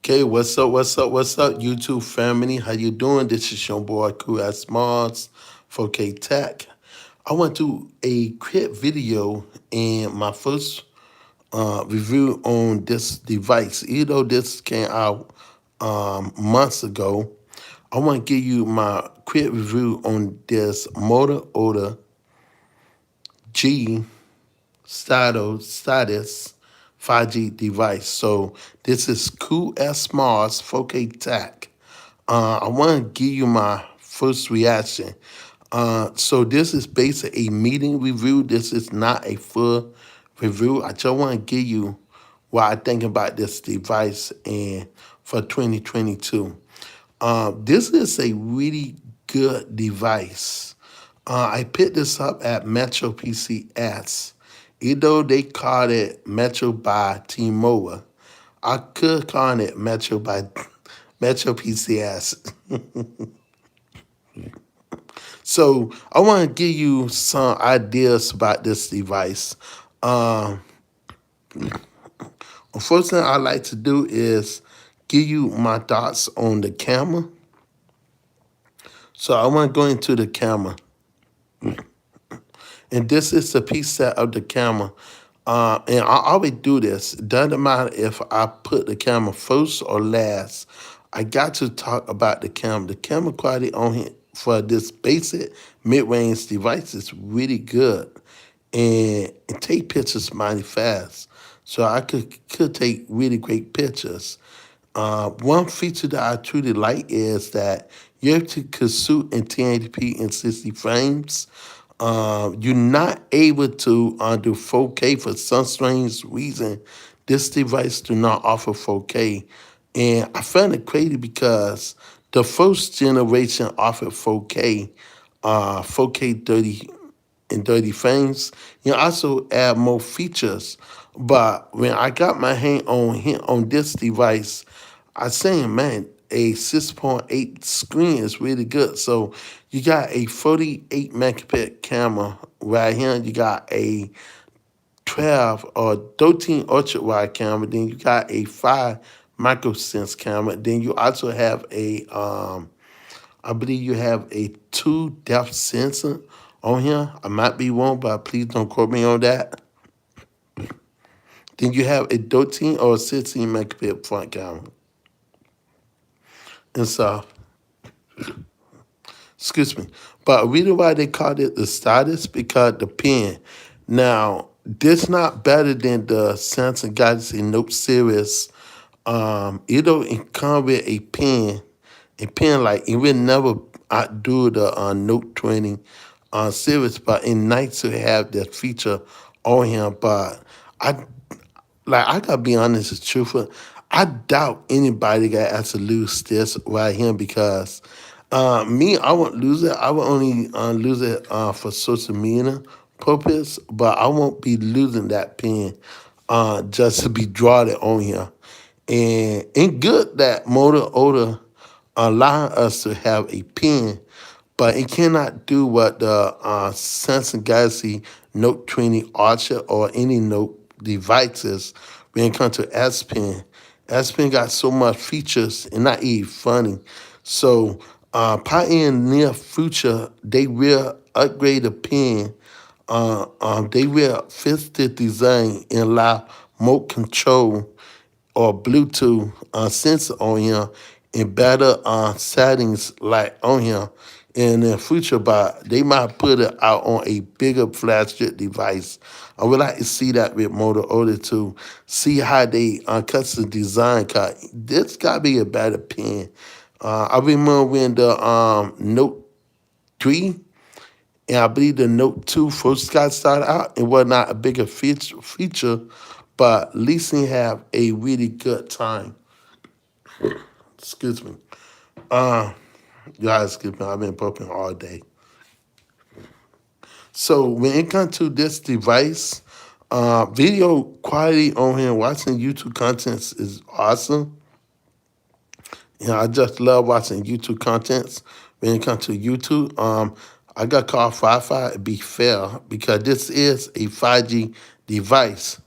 Okay, what's up, YouTube family? How you doing? This is your boy Cool as Mars, 4K Tech. I went to a quick video and my first review on this device. Even though this came out months ago, I want to give you my quick review on this Moto G Stylus 5G device. So this is Cool as Mars 4K Tech. I want to give you my first reaction. So this is basically a meeting review. This is not a full review. I just want to give you what I think about this device and for 2022. This is a really good device. I picked this up at Metro PCS. Even though they called it Metro by T-Mobile, I could call it Metro by Metro PCS. So I want to give you some ideas about this device. First thing I like to do is give you my thoughts on the camera. So I want to go into the camera. And this is the preset of the camera. And I always do this. It doesn't matter if I put the camera first or last. I got to talk about the camera. The camera quality on here for this basic mid-range device is really good. And it take pictures mighty fast. So I could take really great pictures. One feature that I truly like is that you have to shoot in 1080p in 60 frames. You're not able to do 4K for some strange reason. This device do not offer 4K. And I found it crazy because the first generation offered 4K, 4K 30 in 30 frames. You also add more features. But when I got my hand on this device, I saying, man, a 6.8 screen is really good. So you got a 48 megapixel camera right here. You got a 12 or 13 ultra wide camera. Then you got a 5 micro sense camera. Then you also have a I believe you have a 2 depth sensor on here. I might be wrong, but please don't quote me on that. Then you have a 13 or 16 megapixel front camera. And so, excuse me. But the reason why they called it the Stylus because the pen. Now, this not better than the Samsung Galaxy Note series. It'll come with a pen like it will never outdo the Note 20 series, but it's nice to have that feature on here. But I gotta be honest and truthful. I doubt anybody got to lose this right here because me, I won't lose it. I will only lose it for social media purpose, but I won't be losing that pen just to be drawn on here. And it's good that Moto allow us to have a pen, but it cannot do what the Samsung Galaxy Note 20 Ultra or any Note devices when it comes to S Pen. S Pen got so much features and not even funny. So probably in the near future, they will upgrade the pen. They will fix the design and allow more control or Bluetooth sensor on here and better settings like on here in the future, but they might put it out on a bigger flagship device. I would like to see that with Motorola to see how they custom design. Cause this got to be a better pen. I remember when the Note 3 and I believe the Note 2 first got started out, it was not a bigger feature, but at least they have a really good time. Excuse me. Guys, excuse me, I've been popping all day. So when it comes to this device, video quality on here, watching YouTube contents is awesome. I just love watching YouTube contents. When it comes to YouTube, I got called Wi-Fi to be fair because this is a 5G device.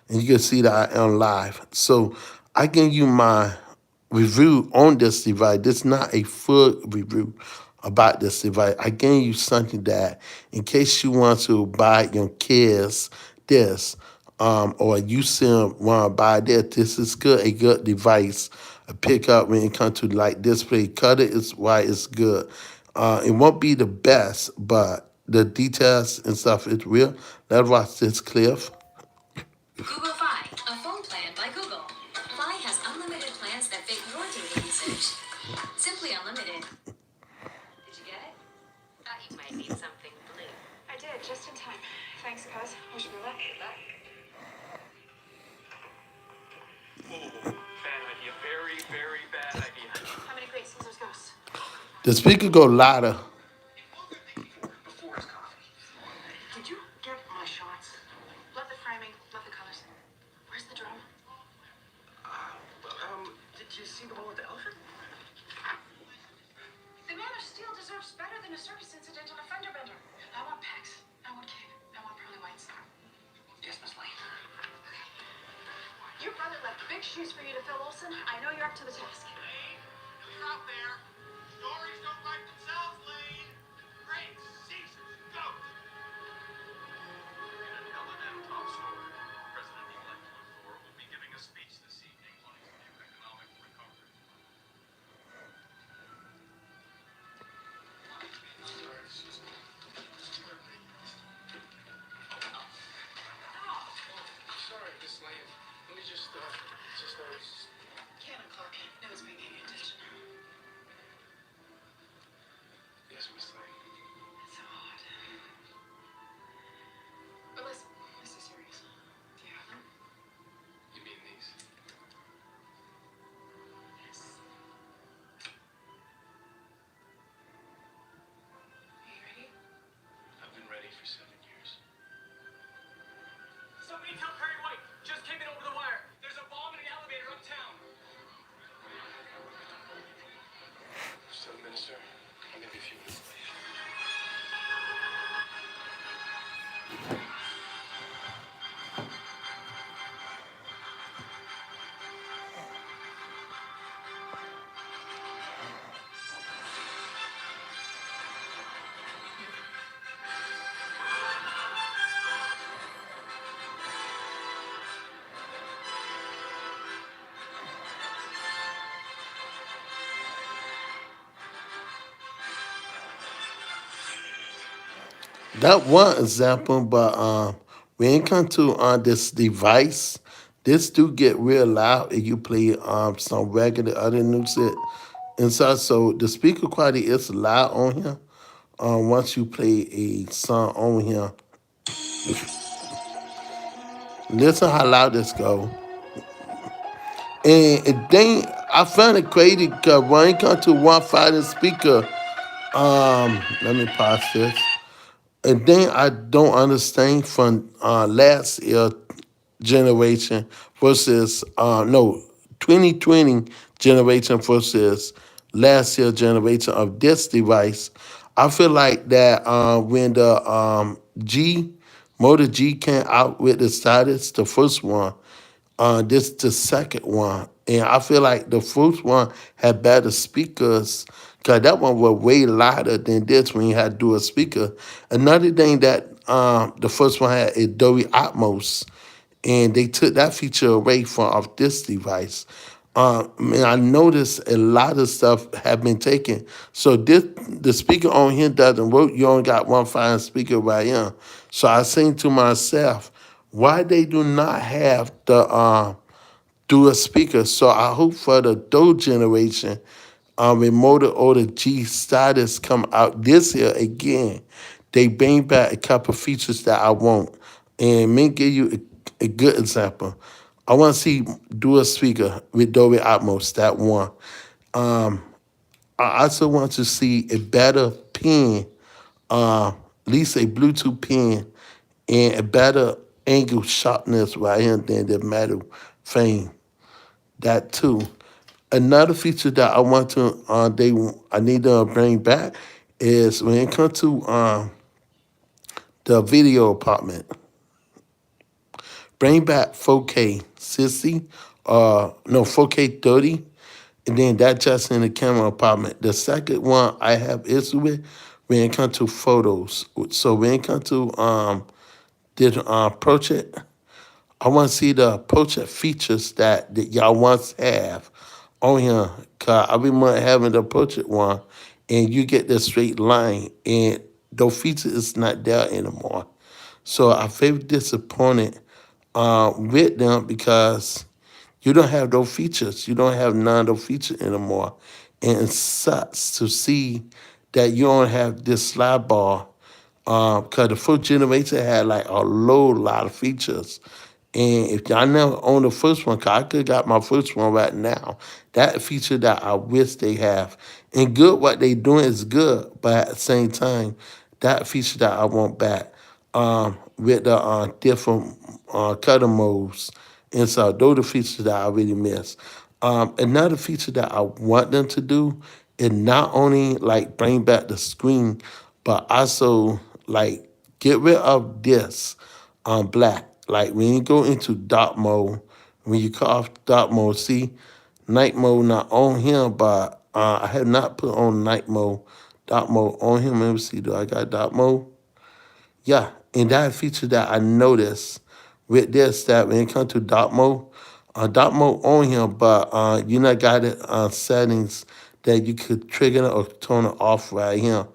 And you can see that I am live. So I give you my review on this device. This is not a full review about this device. I give you something that, in case you want to buy your kids this, or you still want to buy this is good. A good device, a pickup when it comes to like display. Cut it is why it's good. It won't be the best, but the details and stuff is real. Let's watch this clip. Google Fi, a phone plan by Google. Fi has unlimited plans that fit your data usage. Simply unlimited. Did you get it? Thought you might need something blue. I did, just in time. Thanks, cuz. Wish me luck. Good luck. Bad idea. Very, very bad idea. How many great Caesar's ghosts? The speaker go louder. Before his coffee. Did you get my shots? Love the framing, love the colors. Where's the drum? Did you see the one with the elephant? The Man of Steel deserves better than a circus incident on a fender bender. I want Pax. I want Cape. I want pearly whites. Yes, Miss Lane. Your brother left big shoes for you to fill, Olsen. I know you're up to the task. Lane, look out there. Stories don't write themselves, Lane. Great Caesar's goat. In an L&M top story, President-elect Luthor will be giving a speech this evening on his new economic recovery. Sorry, Miss Lane. Let me just Cannon Clark. No one's paying any attention. Yes, Miss Lane. It's so hot. But listen, this is serious. Do you have them? You mean these? Yes. Are you ready? I've been ready for 7 years. Somebody tell Perry White. Just came in over the wire. There's a bomb in an elevator uptown. So, Minister, I'm gonna be a few minutes late. That one example, but when it comes to this device, this do get real loud if you play some regular other music and stuff. So the speaker quality is loud on here. Once you play a song on here, listen how loud this go. And it then I found it crazy because when it comes to one fighting speaker, let me pause this. And then I don't understand from last year generation versus no 2020 generation versus last year generation of this device. I feel like that when the G Moto G came out with the Stylus, the first one, this the second one, and I feel like the first one had better speakers. Cause that one was way louder than this when you had to do a speaker. Another thing that the first one had is Dolby Atmos, and they took that feature away from off this device. Man, I noticed a lot of stuff have been taken. So this the speaker on here doesn't work. You only got one fine speaker right here. So I think to myself, why they do not have the dual speaker? So I hope for the third generation, when Moto or the G Stylus come out this year again, they bring back a couple features that I want. And me give you a good example. I want to see dual speaker with Dolby Atmos, that one. I also want to see a better pen, at least a Bluetooth pen, and a better angle sharpness right here than the metal frame. That too. Another feature that I want to I need to bring back is when it comes to the video apartment. Bring back 4K. 60, no 4K 30, and then that just in the camera apartment. The second one I have issue with when it comes to photos. So when it comes to this project, I want to see the project features that y'all once have on here. Cause I remember having the project one, and you get the straight line, and those features is not there anymore. So I feel disappointed with them because you don't have those features. You don't have none of those features anymore. And it sucks to see that you don't have this slide bar because the first generation had like a lot of features. And if y'all never own the first one, cause I could got my first one right now. That feature that I wish they have. And good, what they doing is good, but at the same time, that feature that I want back with the different color modes. And so those are the features that I really miss. Another feature that I want them to do is not only like bring back the screen, but also like get rid of this black. Like when you go into dark mode, when you cut off dark mode, see night mode not on him, but I have not put on night mode, dark mode on him. Let me see, do I got dark mode? Yeah, and that feature that I noticed with this that when it comes to dark mode on here, but you not got it settings that you could trigger it or turn it off right here,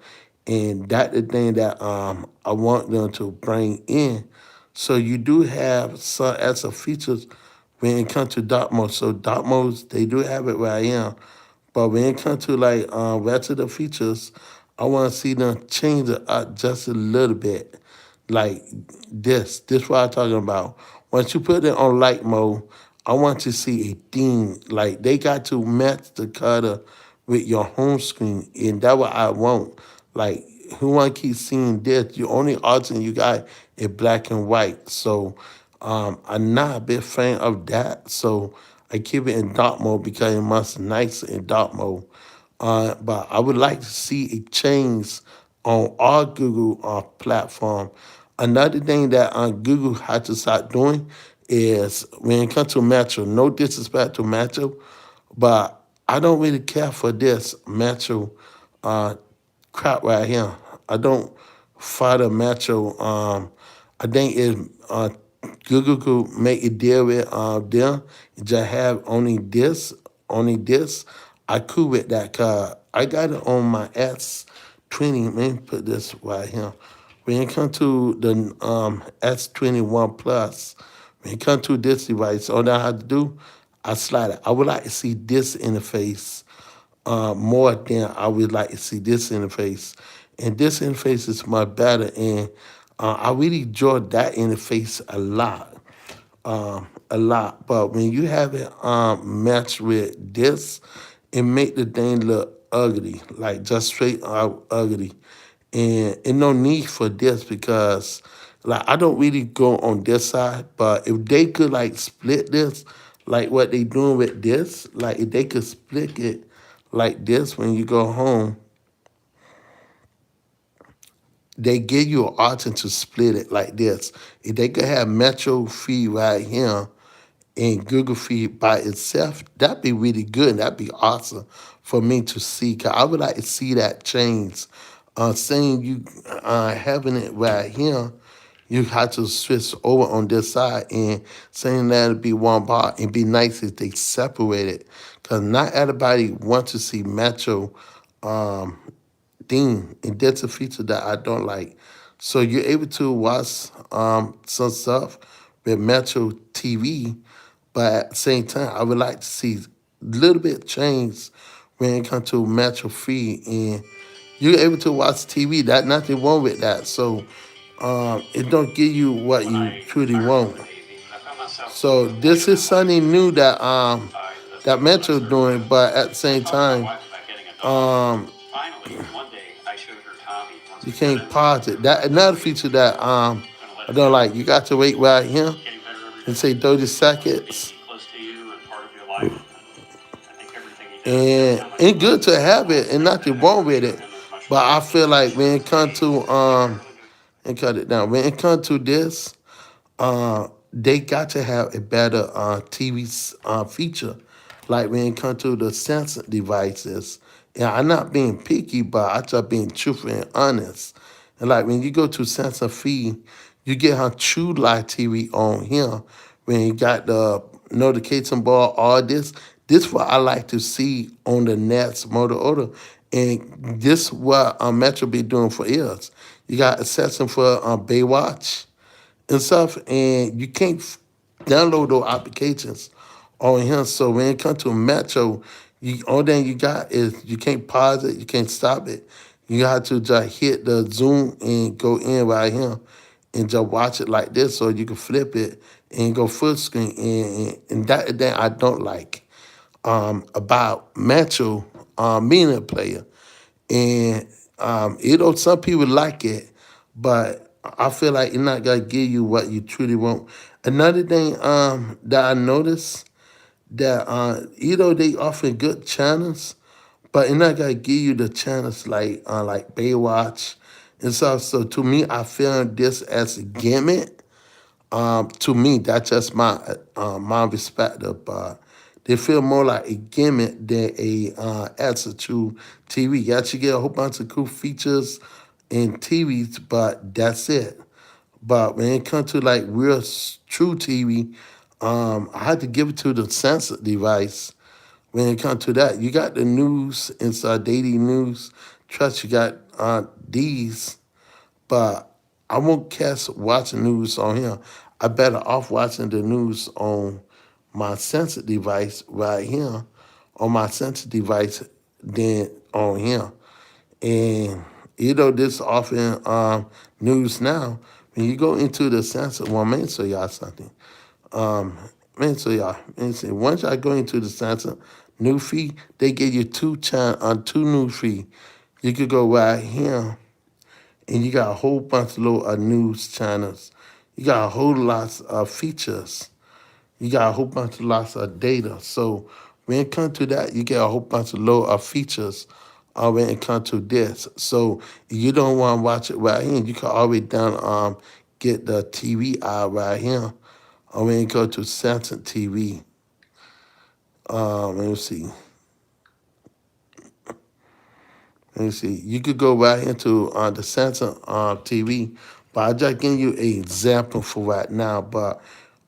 and that the thing that I want them to bring in. So you do have some extra features when it comes to dark mode. So dark modes they do have it right here, but when it comes to like rest of the features, I want to see them change it up just a little bit. Like this what I'm talking about. Once you put it on light mode, I want to see a theme. Like they got to match the color with your home screen, and that's what I want. Like who want to keep seeing this? The only option you got is black and white. So I'm not a big fan of that. So I keep it in dark mode because it must nice in dark mode. But I would like to see a change on our Google platform. Another thing that Google had to start doing is when it comes to Metro, no disrespect to Metro, but I don't really care for this Metro uh, crap right here. I don't follow Metro. I think it Google could make a deal with them and just have only this. I could with that cause I got it on my S20. Let me put this right here. When it comes to the S21 Plus, when it comes to this device, all I have to do, I slide it. I would like to see this interface more than I would like to see this interface. And this interface is much better, and I really enjoy that interface a lot, a lot. But when you have it matched with this, it make the thing look ugly, like just straight out ugly. And no need for this because like I don't really go on this side, but if they could like split this, like what they doing with this, like if they could split it like this when you go home, they give you an option to split it like this. If they could have Metro feed right here and Google feed by itself, that'd be really good. That'd be awesome for me to see. Cause I would like to see that change. Saying you having it right here, you have to switch over on this side and saying that it'd be one bar and be nice if they separate it. Cause not everybody wants to see Metro theme, and that's a feature that I don't like. So you're able to watch some stuff with Metro TV, but at the same time, I would like to see a little bit change when it comes to Metro Free, and you're able to watch TV. That nothing wrong with that. So it don't give you what you truly want. So this is something new that that Metro doing, but at the same time, um, you can't pause it. That another feature that I don't like. You got to wait right here and say 30 seconds. And it's good to have it and nothing wrong with it. But I feel like when it comes to and cut it down. When it comes to this, they got to have a better TV feature. Like when it comes to the sensor devices, and I'm not being picky, but I just being truthful and honest. And like when you go to sensor fee, you get her True Live TV on here. When you got the notification bar, all this. This what I like to see on the Nets Moto Order. And this what Metro be doing for years. You got a section for Baywatch and stuff, and you can't download those applications on here. So when it comes to Metro, you only thing you got is you can't pause it, you can't stop it. You have to just hit the zoom and go in right here and just watch it like this, so you can flip it and go full screen. And that I don't like about Metro being a player. And some people like it, but I feel like it's not gonna give you what you truly want. Another thing that I noticed that they offer good channels, but it's not gonna give you the channels like Baywatch and stuff. So to me, I feel this as a gimmick. To me, that's just my perspective. But they feel more like a gimmick than a answer to TV. You actually get a whole bunch of cool features in TVs, but that's it. But when it comes to like real true TV, I had to give it to the sensor device. When it comes to that, you got the news inside daily news. Trust you got these, but I won't catch watching news on here. I better off watching the news on my sensor device right here, on my sensor device than on here. And this often news now. When you go into the sensor, well, man, show y'all something. Um, man, say once I go into the sensor new feed, they give you two new feed. You could go right here and you got a whole bunch of little news channels. You got a whole lot of features. You got a whole bunch of lots of data. So when it comes to that, you get a whole bunch of little features when it comes to this. So if you don't want to watch it right here, you can always get the TV out right here. Or when you go to Samsung TV, let me see. Let me see. You could go right into the Samsung TV, but I just giving you an example for right now. But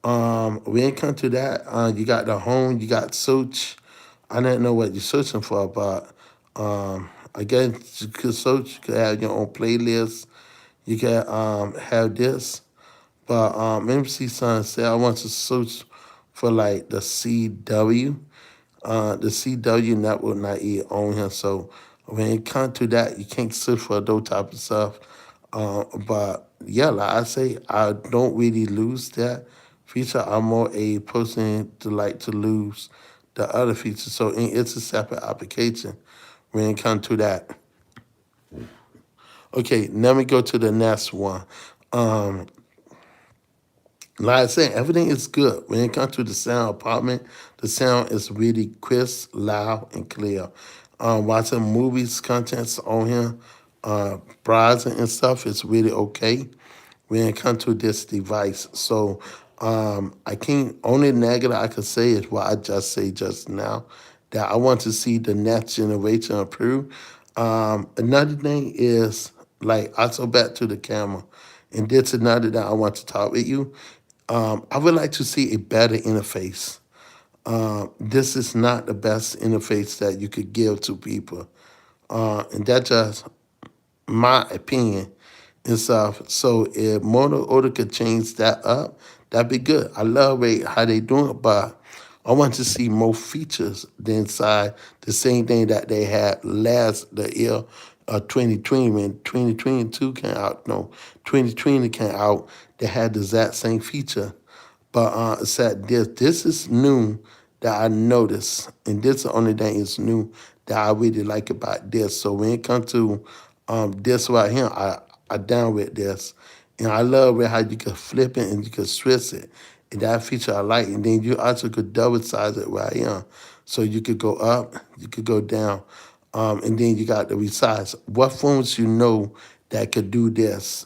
when it comes to that, you got the home, you got search. I didn't know what you're searching for, but again, you could search. You could have your own playlist. You can have this. But MC Son said I want to search for like the CW. The CW network not even on here. So when it comes to that, you can't search for those type of stuff. But yeah, like I say, I don't really lose that feature. I'm more a person to like to lose the other feature. So it's a separate application when it comes to that. Okay, let me go to the next one. Um, Like I said, everything is good. When it comes to the sound apartment, the sound is really crisp, loud, and clear. Watching movies, contents on here, browsing and stuff is really okay when it comes to this device. So I can't, only negative I could say is what I just say just now, that I want to see the next generation improve. Another thing is, like, also back to the camera. And this is another that I want to talk with you. I would like to see a better interface. This is not the best interface that you could give to people. And that's just my opinion and stuff. So if Moto Order could change that up, that'd be good. I love how they doing it, but I want to see more features than inside the same thing that they had the year 2020 when 2022 came out. No, 2020 came out. They had the exact same feature. But it said this is new that I noticed, and this is the only thing is new that I really like about this. So when it comes to this right here, I down with this, and I love how you can flip it and you can switch it, and that feature I like. And then you also could double size it right here, so you could go up, you could go down, and then you got the resize. What phones you know that could do this?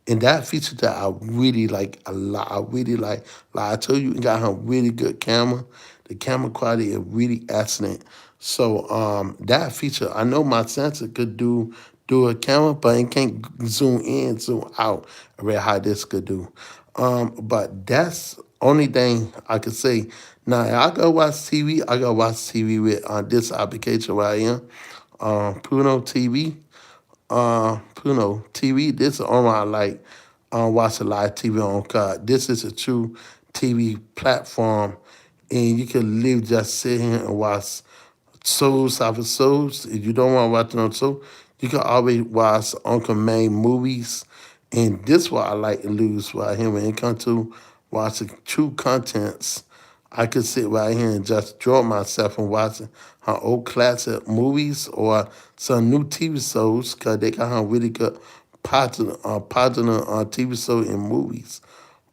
And that feature that I really like a lot. I really like I told you, it got a really good camera. The camera quality is really excellent. So that feature, I know my sensor could do a camera, but it can't zoom in, zoom out, around how this could do. But that's only thing I could say. Now I go watch TV. I go watch TV with this application right here, Puno TV. TV. This is on my like watch a live TV on card. This is a true TV platform, and you can live just sit here and watch shows after shows. If you don't want to watch it on show, you can always watch on command movies. And this what I like to lose right here when it comes to watching true contents. I could sit right here and just draw myself and watching her old classic movies or some new TV shows because they got her really good positive TV shows and movies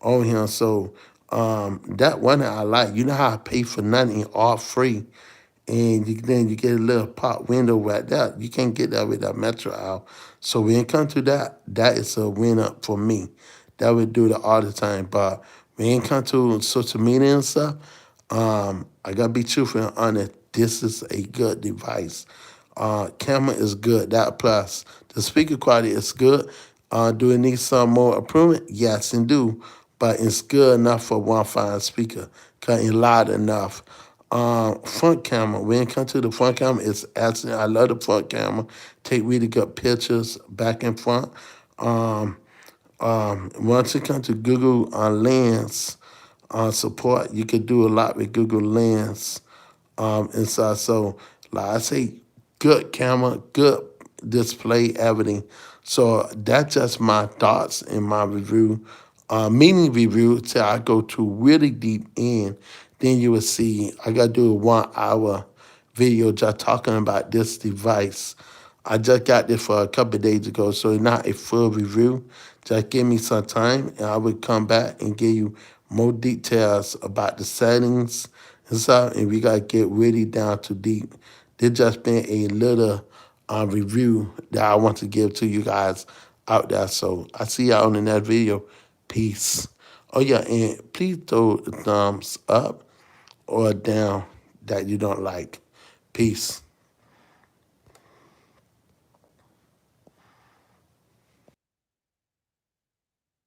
on here. So that one that I like. You know how I pay for nothing, all free, and then you get a little pop window right there. You can't get that with that Metro Owl. So when it comes to that, that is a win up for me. That would do that all the time. But when it comes to social media and stuff, I gotta be truthful and honest. This is a good device. Camera is good. That plus the speaker quality is good. Do it need some more improvement? Yes, and do, but it's good enough for one fine speaker. Cause it's loud enough. Front camera. When it comes to the front camera, it's excellent. I love the front camera. Take really good pictures back and front. Um, Once it comes to Google Lens support, you can do a lot with Google Lens inside. So, like I say, good camera, good display, everything. So that's just my thoughts in my review. Mini review till I go to really deep in, then you will see I gotta do a 1 hour video just talking about this device. I just got this for a couple of days ago, so it's not a full review. Just give me some time, and I will come back and give you more details about the settings and stuff. And we gotta get really down to deep. This just been a little review that I want to give to you guys out there. So I see y'all on the next video. Peace. Oh yeah, and please throw a thumbs up or down that you don't like. Peace.